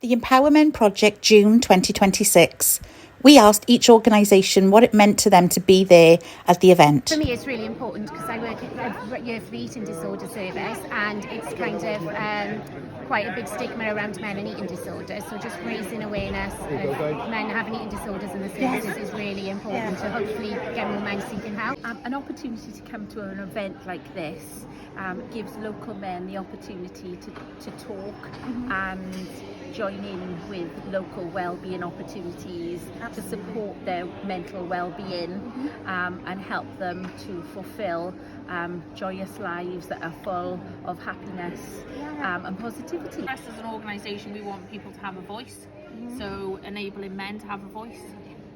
The Empowermen project June 2026. We asked each organisation what it meant to them to be there at the event. For me, it's really important because I work at Year 3 Eating Disorder Service, and it's kind of quite a big stigma around men and eating disorders. So just raising awareness of men having eating disorders in the services is really important to hopefully get more men seeking help. An opportunity to come to an event like this gives local men the opportunity to talk and join in with local wellbeing opportunities to support their mental well-being and help them to fulfill joyous lives that are full of happiness and positivity. As an organisation, we want people to have a voice, so enabling men to have a voice.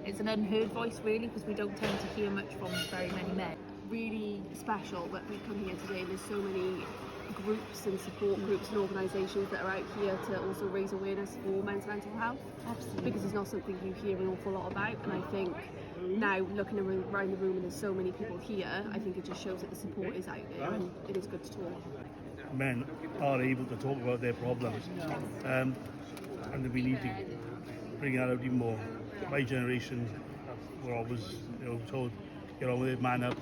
It's an unheard voice really, because we don't tend to hear much from very many men. Really special that we come here today. There's so many groups and support groups and organisations that are out here to also raise awareness for men's mental health. Absolutely. Because it's not something you hear an awful lot about, and I think now looking around the room and there's so many people here, I think it just shows that the support is out there and it is good to talk. Men are able to talk about their problems, and we need to bring that out even more. My generation were always told, get on with it, man up.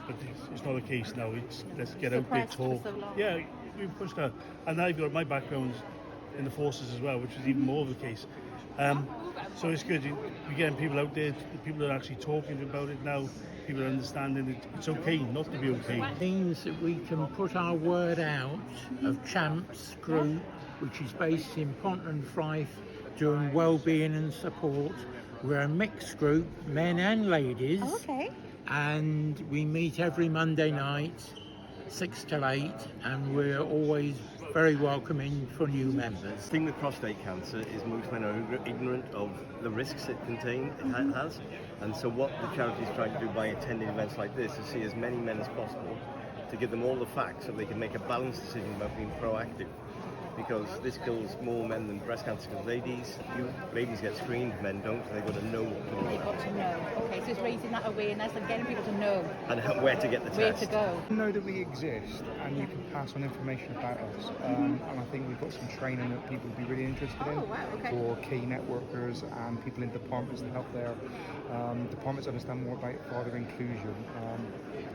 But it's not the case now. It's let's get out there, talk. Yeah, we've pushed that. And I've got my background in the forces as well, which is even more of the case. So it's good. We're getting people out there. People are actually talking about it now. People are understanding it's okay not to be okay. It means that we can put our word out of Champs Group, which is based in Pontefract, doing well-being and support. We're a mixed group, men and ladies. Oh, okay. And we meet every Monday night, 6 till 8, and we're always very welcoming for new members. The thing with prostate cancer is most men are ignorant of the risks it has, and so what the charity is trying to do by attending events like this is see as many men as possible to give them all the facts so they can make a balanced decision about being proactive. Because this kills more men than breast cancer kills ladies. Ladies get screened, men don't, so they've got to know what to do. They've got to know. Okay, so it's raising that awareness and getting people to know. And where to get the test. Where to go. Know that we exist and you can pass on information about us. And I think we've got some training that people would be really interested in for key networkers and people in departments to help their departments understand more about further inclusion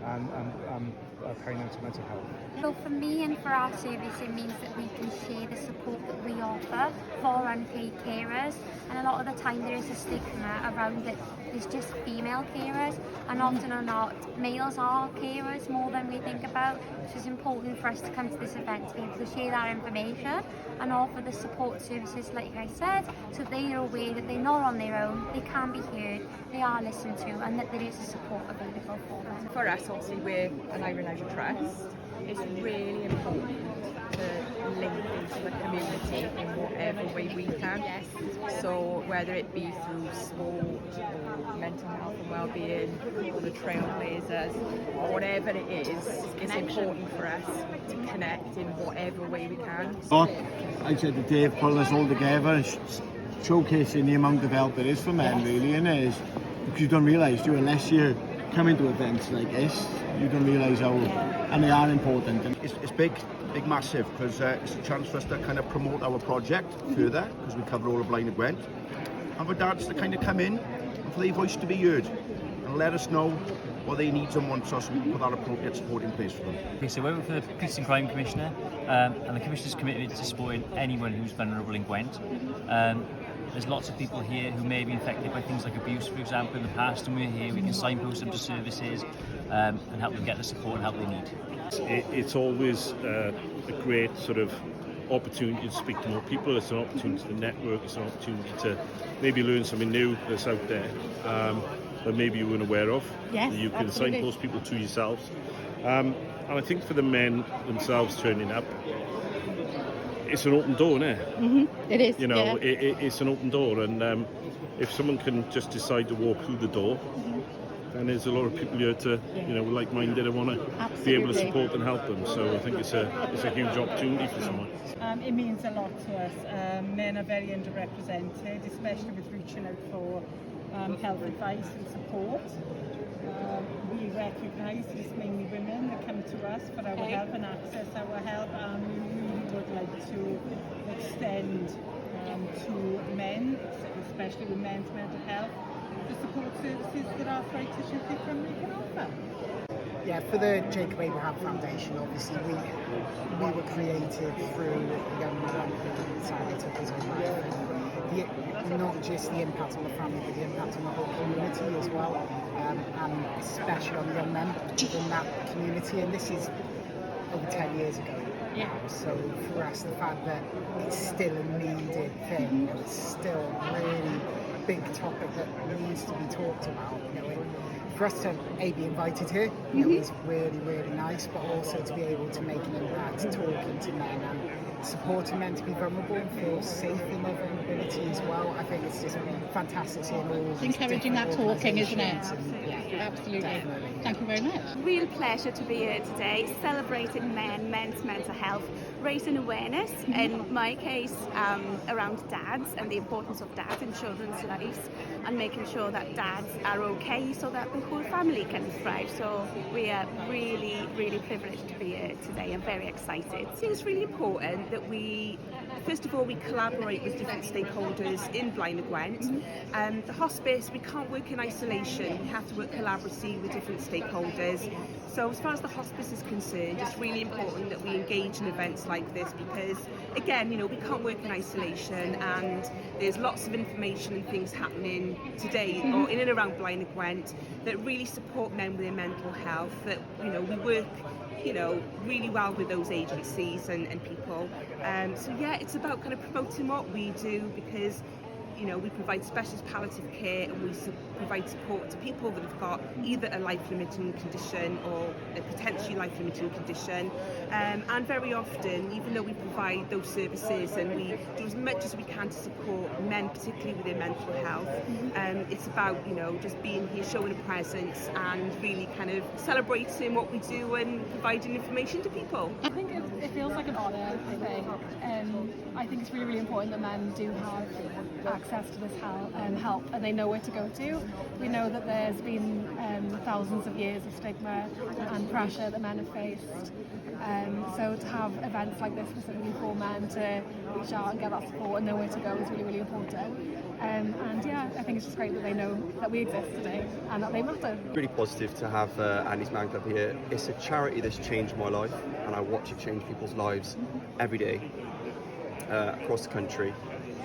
and perinatal mental health. So for me and for our service, it means that we can share the support that we offer for unpaid carers, and a lot of the time there is a stigma around that it's just female carers, and often or not males are carers more than we think about, which is important for us to come to this event to be able to share that information and offer the support services like I said, so they are aware that they're not on their own, they can be heard, they are listened to, and that there is a support available for them. For us, obviously, we're an Ebbw Leisure Trust. It's really important to link into the community in whatever way we can. Yes. So whether it be through sport or mental health and well-being or the trailblazers or whatever it is, it's important for us to connect in whatever way we can. I said to Dave, pulling us all together, showcasing the amount of help there is for men, really, and it is because you don't realise, unless you come into events like this, you don't realise how, and they are important. And it's big, massive, because it's a chance for us to kind of promote our project further, because we cover all of Blaenau and Gwent, and for dads to kind of come in and for their voice to be heard and let us know what they need and want, so we can put that appropriate support in place for them. Okay, so we're for the Police and Crime Commissioner, and the Commissioner's committed to supporting anyone who's vulnerable in Gwent. There's lots of people here who may be infected by things like abuse, for example, in the past, and we're here, we can signpost them to services and help them get the support and help they need. It's always a great sort of opportunity to speak to more people. It's an opportunity to network. It's an opportunity to maybe learn something new that's out there that maybe you weren't aware of. Yes, you can absolutely. signpost people to yourselves. And I think for the men themselves turning up, it's an open door, isn't it? It is. It's an open door, and if someone can just decide to walk through the door, then there's a lot of people here to, like-minded and want to be able to support and help them. So I think it's a huge opportunity for someone. It means a lot to us. Men are very underrepresented, especially with reaching out for health advice and support. We recognise that it's mainly women that come to us for our help and access our help, and we really would like to extend especially with men's mental health, the support services that Arthritis UK Cymru can offer. Yeah, for the Jacob Abraham Foundation, obviously we were created through a young man who sadly took his own life. Not just the impact on the family, but the impact on the whole community as well, and especially on the young men in that community. And this is over 10 years ago. Yeah. So for us, the fact that it's still a needed thing, it's still a really big topic that needs to be talked about. For us to be invited here, is really, really nice, but also to be able to make an impact talking to men and supporting men to be vulnerable and feel safe in their vulnerability as well. I think it's just fantastic seeing all it's encouraging that talking, isn't it? Absolutely. Definitely. Thank you very much. Real pleasure to be here today, celebrating men's mental health, raising awareness, in my case, around dads and the importance of dads in children's lives, and making sure that dads are okay so that the whole family can thrive. So we are really, really privileged to be here today and very excited. I think it's really important that we, first of all, we collaborate with different stakeholders in Blaenau Gwent. The hospice, we can't work in isolation, we have to work collaboratively with different stakeholders. So as far as the hospice is concerned, it's really important that we engage in events like this because, again, we can't work in isolation, and there's lots of information and things happening today or in and around Blaenau Gwent that really support men with their mental health, that, we work really well with those agencies and people. So yeah, it's about kind of promoting what we do because we provide specialist palliative care and we provide support to people that have got either a life-limiting condition or a potentially life-limiting condition. And very often, even though we provide those services and we do as much as we can to support men, particularly with their mental health, it's about, just being here, showing a presence and really kind of celebrating what we do and providing information to people. I think it feels like an honour today. I think it's really, really important that men do have access to this help and they know where to go to. We know that there's been thousands of years of stigma and pressure that men have faced. So to have events like this specifically for men to reach out and get that support and know where to go is really, really important. And yeah, I think it's just great that they know that we exist today and that they matter. Really positive to have Andy's Man Club here. It's a charity that's changed my life and I watch it change people's lives every day across the country.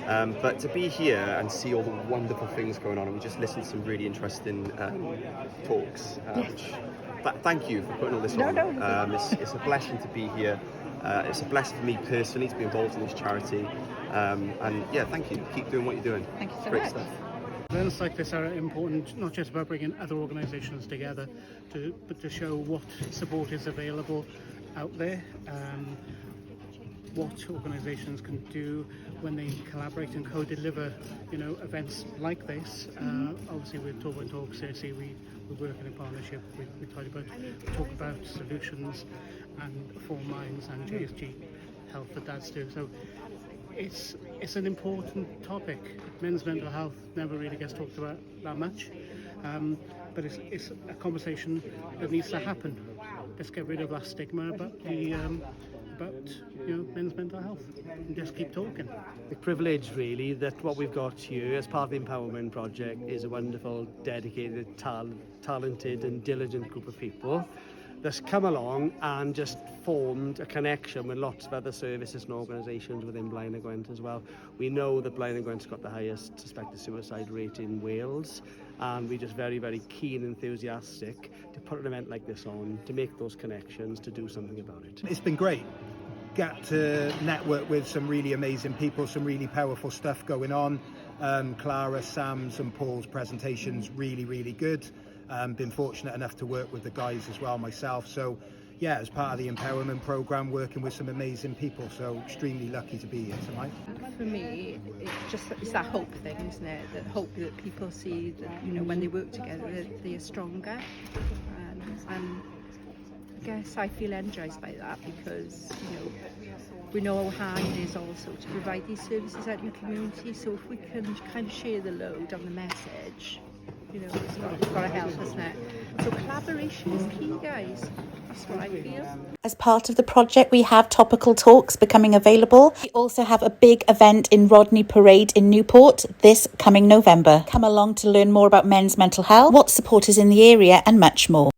But to be here and see all the wonderful things going on, and we just listened to some really interesting talks. Thank you for putting all this on. It's a blessing to be here. It's a blessing for me personally to be involved in this charity. And yeah, thank you. Keep doing what you're doing. Thank you so Great much. stuff. Events like this are important, not just about bringing other organisations together, but to show what support is available out there. What organisations can do when they collaborate and co-deliver, events like this. Obviously, with Talk and Talk, CSC, we work in a partnership. We talk about solutions, and Four Minds and JSG Health for Dads too. So it's an important topic. Men's mental health never really gets talked about that much, but it's a conversation that needs to happen. Let's get rid of that stigma about men's mental health and just keep talking. The privilege really that what we've got here as part of the Empowermen project is a wonderful, dedicated, talented and diligent group of people that's come along and just formed a connection with lots of other services and organisations within Blaenau Gwent as well. We know that Blaenau Gwent's got the highest suspected suicide rate in Wales, and we're just very, very keen and enthusiastic to put an event like this on, to make those connections, to do something about it. It's been great. Get to network with some really amazing people, some really powerful stuff going on. Clara, Sam's and Paul's presentations really, really good. Been fortunate enough to work with the guys as well myself. So yeah, as part of the Empowermen programme, working with some amazing people. So extremely lucky to be here tonight. For me, it's that hope thing, isn't it? That hope that people see that, when they work together, they are stronger. And I guess I feel energised by that because, we know how hard it is also to provide these services out in the community. So if we can kind of share the load on the message, you know, it's got to help, isn't it? So collaboration is key, guys. That's what I feel. As part of the project, we have topical talks becoming available. We also have a big event in Rodney Parade in Newport this coming November. Come along to learn more about men's mental health, what support is in the area, and much more.